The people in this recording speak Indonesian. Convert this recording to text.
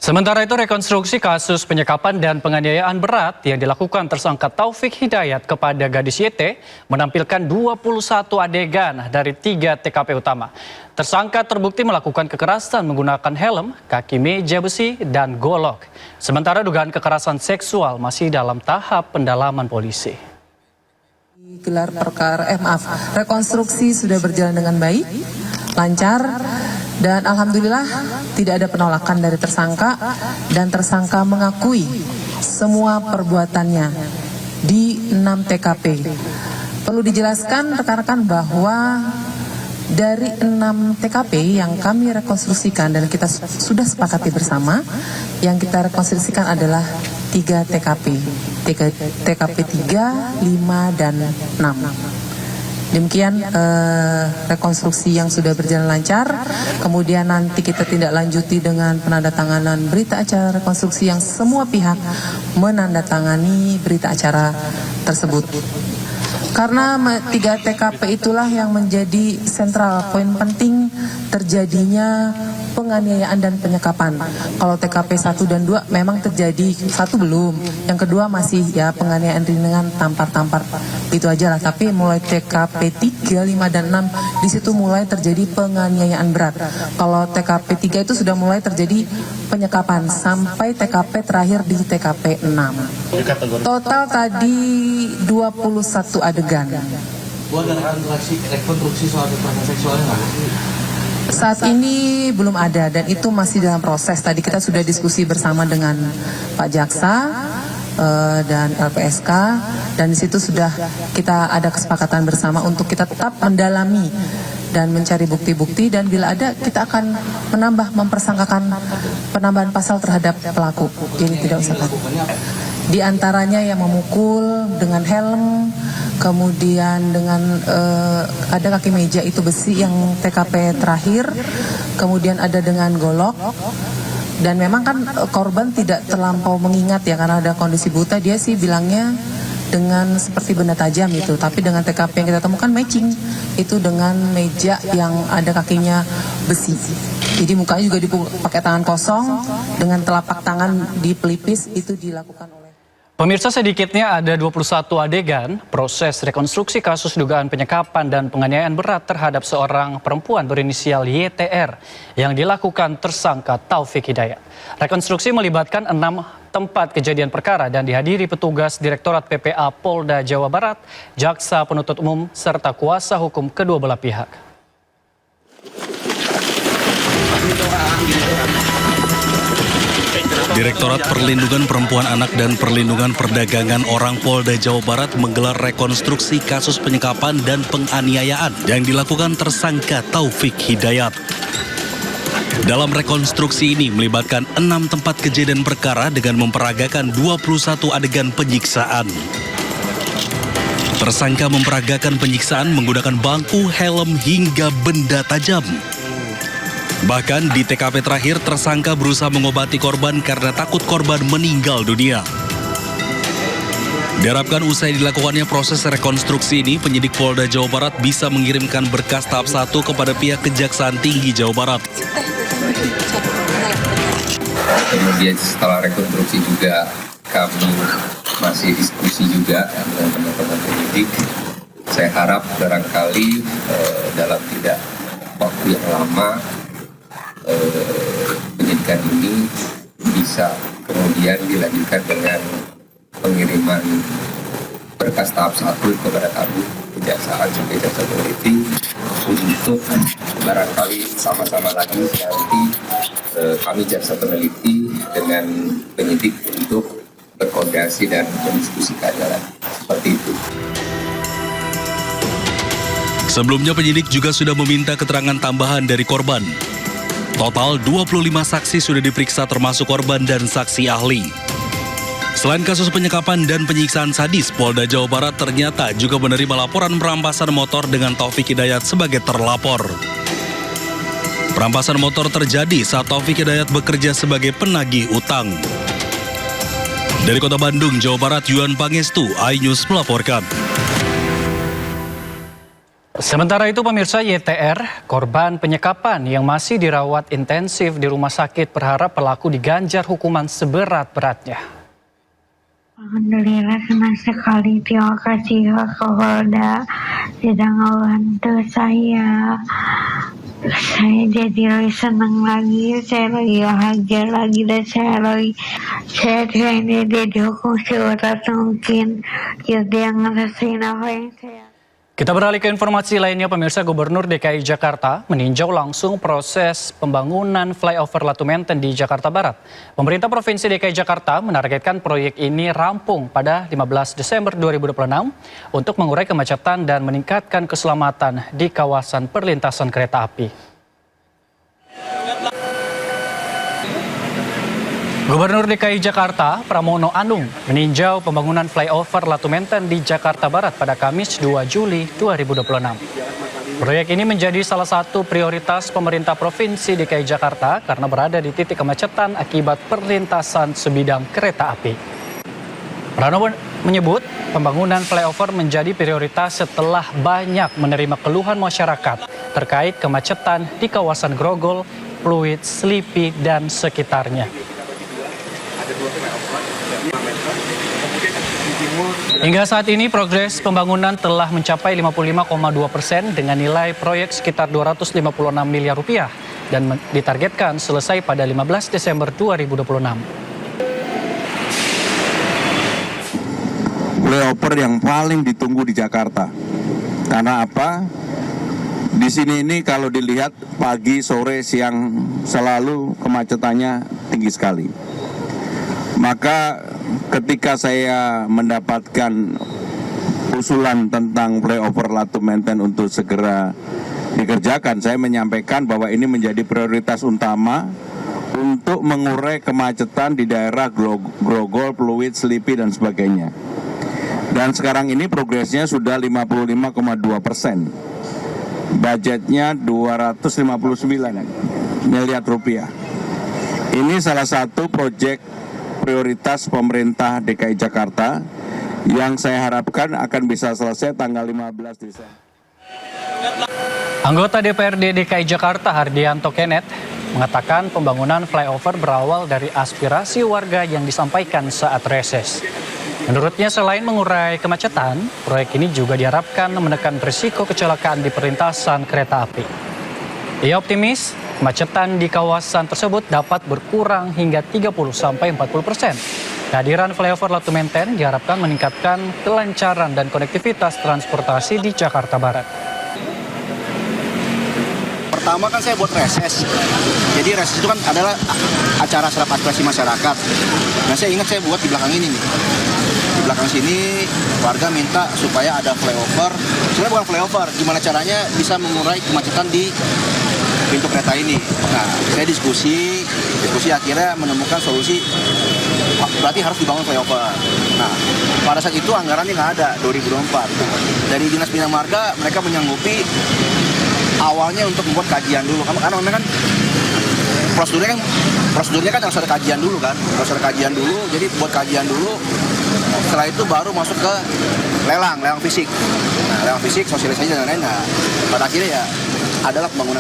Sementara itu, rekonstruksi kasus penyekapan dan penganiayaan berat yang dilakukan tersangka Taufik Hidayat kepada gadis YT menampilkan 21 adegan dari 3 TKP utama. Tersangka terbukti melakukan kekerasan menggunakan helm, kaki meja besi, dan golok. Sementara dugaan kekerasan seksual masih dalam tahap pendalaman polisi. Gelar perkara, rekonstruksi sudah berjalan dengan baik, lancar, dan alhamdulillah tidak ada penolakan dari tersangka dan tersangka mengakui semua perbuatannya di 6 TKP. Perlu dijelaskan rekan-rekan bahwa dari 6 TKP yang kami rekonstruksikan dan kita sudah sepakati bersama, yang kita rekonstruksikan adalah 3 TKP. TKP 3, 5, dan 6. Demikian rekonstruksi yang sudah berjalan lancar. Kemudian nanti kita tindak lanjuti dengan penandatanganan berita acara rekonstruksi yang semua pihak menandatangani berita acara tersebut. Karena 3 TKP itulah yang menjadi sentral poin penting terjadinya penganiayaan dan penyekapan. Kalau TKP 1 dan 2 memang terjadi, 1 belum, yang kedua masih ya penganiayaan ringan, tampar-tampar, itu aja lah. Tapi mulai TKP 3, 5, dan 6 di situ mulai terjadi penganiayaan berat. Kalau TKP 3 itu sudah mulai terjadi penyekapan sampai TKP terakhir di TKP 6. Total tadi 21 adegan. Ada rekonstruksi soal kekerasan seksualnya nggak? Saat ini belum ada dan itu masih dalam proses. Tadi kita sudah diskusi bersama dengan Pak Jaksa dan LPSK, dan di situ sudah kita ada kesepakatan bersama untuk kita tetap mendalami dan mencari bukti-bukti, dan bila ada kita akan mempersangkakan penambahan pasal terhadap pelaku. Jadi tidak usah takut. Di antaranya yang memukul dengan helm, kemudian dengan ada kaki meja itu besi yang TKP terakhir, kemudian ada dengan golok. Dan memang kan korban tidak terlampau mengingat ya karena ada kondisi buta, dia sih bilangnya dengan seperti benda tajam itu. Tapi dengan TKP yang kita temukan matching itu dengan meja yang ada kakinya besi. Jadi mukanya juga dipakai tangan kosong dengan telapak tangan di pelipis, itu dilakukan oleh. Pemirsa, sedikitnya ada 21 adegan proses rekonstruksi kasus dugaan penyekapan dan penganiayaan berat terhadap seorang perempuan berinisial YTR yang dilakukan tersangka Taufik Hidayat. Rekonstruksi melibatkan 6 tempat kejadian perkara dan dihadiri petugas Direktorat PPA Polda Jawa Barat, Jaksa Penuntut Umum, serta kuasa hukum kedua belah pihak. Direktorat Perlindungan Perempuan Anak dan Perlindungan Perdagangan Orang Polda Jawa Barat menggelar rekonstruksi kasus penyekapan dan penganiayaan yang dilakukan tersangka Taufik Hidayat. Dalam rekonstruksi ini melibatkan 6 tempat kejadian perkara dengan memperagakan 21 adegan penyiksaan. Tersangka memperagakan penyiksaan menggunakan bangku, helm, hingga benda tajam. Bahkan di TKP terakhir, tersangka berusaha mengobati korban karena takut korban meninggal dunia. Diharapkan usai dilakukannya proses rekonstruksi ini, penyidik Polda Jawa Barat bisa mengirimkan berkas tahap 1 kepada pihak Kejaksaan Tinggi Jawa Barat. Kemudian setelah rekonstruksi juga kami masih diskusi juga dengan teman-teman penyidik. Saya harap barangkali dalam tidak waktu yang lama penyidikan ini bisa kemudian dilanjutkan dengan pengiriman berkas tahap 1 kepada kami Kejaksaan sebagai jaksa peneliti untuk barangkali sama-sama lagi nanti kami jaksa peneliti dengan penyidik untuk berkoordinasi dan mendiskusikan jalan seperti itu. Sebelumnya penyidik juga sudah meminta keterangan tambahan dari korban. Total 25 saksi sudah diperiksa termasuk korban dan saksi ahli. Selain kasus penyekapan dan penyiksaan sadis, Polda Jawa Barat ternyata juga menerima laporan perampasan motor dengan Taufik Hidayat sebagai terlapor. Perampasan motor terjadi saat Taufik Hidayat bekerja sebagai penagih utang. Dari Kota Bandung, Jawa Barat, Yuan Pangestu, iNews melaporkan. Sementara itu pemirsa, YTR, korban penyekapan yang masih dirawat intensif di rumah sakit, berharap pelaku diganjar hukuman seberat-beratnya. Alhamdulillah senang sekali, terima kasih Pak Kapolda sudah ngebantu saya. Saya jadi lebih senang lagi, saya lagi bahagia lagi, dan saya ini dia dihukum seberat mungkin, jadi yang ngerasain apa yang saya. Kita beralih ke informasi lainnya, pemirsa. Gubernur DKI Jakarta meninjau langsung proses pembangunan flyover Latu Menten di Jakarta Barat. Pemerintah Provinsi DKI Jakarta menargetkan proyek ini rampung pada 15 Desember 2026 untuk mengurai kemacetan dan meningkatkan keselamatan di kawasan perlintasan kereta api. Gubernur DKI Jakarta, Pramono Anung, meninjau pembangunan flyover Latu Menten di Jakarta Barat pada Kamis 2 Juli 2026. Proyek ini menjadi salah satu prioritas pemerintah Provinsi DKI Jakarta karena berada di titik kemacetan akibat perlintasan sebidang kereta api. Pramono menyebut pembangunan flyover menjadi prioritas setelah banyak menerima keluhan masyarakat terkait kemacetan di kawasan Grogol, Pluit, Slipi, dan sekitarnya. Hingga saat ini progres pembangunan telah mencapai 55,2% dengan nilai proyek sekitar 256 miliar rupiah dan ditargetkan selesai pada 15 Desember 2026. Flyover yang paling ditunggu di Jakarta. Karena apa? Di sini ini kalau dilihat pagi, sore, siang selalu kemacetannya tinggi sekali. Maka ketika saya mendapatkan usulan tentang flyover Latu Menten untuk segera dikerjakan, saya menyampaikan bahwa ini menjadi prioritas utama untuk mengurai kemacetan di daerah Grogol, Pluit, Slipi, dan sebagainya. Dan sekarang ini progresnya sudah 55,2%. Budgetnya 259 miliar rupiah. Ini salah satu proyek prioritas pemerintah DKI Jakarta yang saya harapkan akan bisa selesai tanggal 15 Desember. Anggota DPRD DKI Jakarta Hardianto Kenneth mengatakan pembangunan flyover berawal dari aspirasi warga yang disampaikan saat reses. Menurutnya selain mengurai kemacetan, proyek ini juga diharapkan menekan risiko kecelakaan di perlintasan kereta api. Ia optimis kemacetan di kawasan tersebut dapat berkurang hingga 30-40%. Kehadiran flyover Latu Menten diharapkan meningkatkan kelancaran dan konektivitas transportasi di Jakarta Barat. Pertama kan saya buat reses. Jadi reses itu kan adalah acara serap aspirasi masyarakat. Nah saya ingat saya buat di belakang ini nih. Di belakang sini warga minta supaya ada flyover. Sebenarnya bukan flyover, gimana caranya bisa mengurai kemacetan di pintu kereta ini. Nah, saya diskusi akhirnya menemukan solusi, berarti harus dibangun flyover. Nah, pada saat itu anggarannya nggak ada, 2024. Dari Dinas Bina Marga, mereka menyanggupi awalnya untuk membuat kajian dulu. Karena memang kan prosedurnya kan harus ada kajian dulu kan. Harus ada kajian dulu, jadi buat kajian dulu. Setelah itu baru masuk ke lelang fisik. Nah, lelang fisik, sosialisasi dan lain-lain. Nah, pada akhirnya ya adalah pembangunan.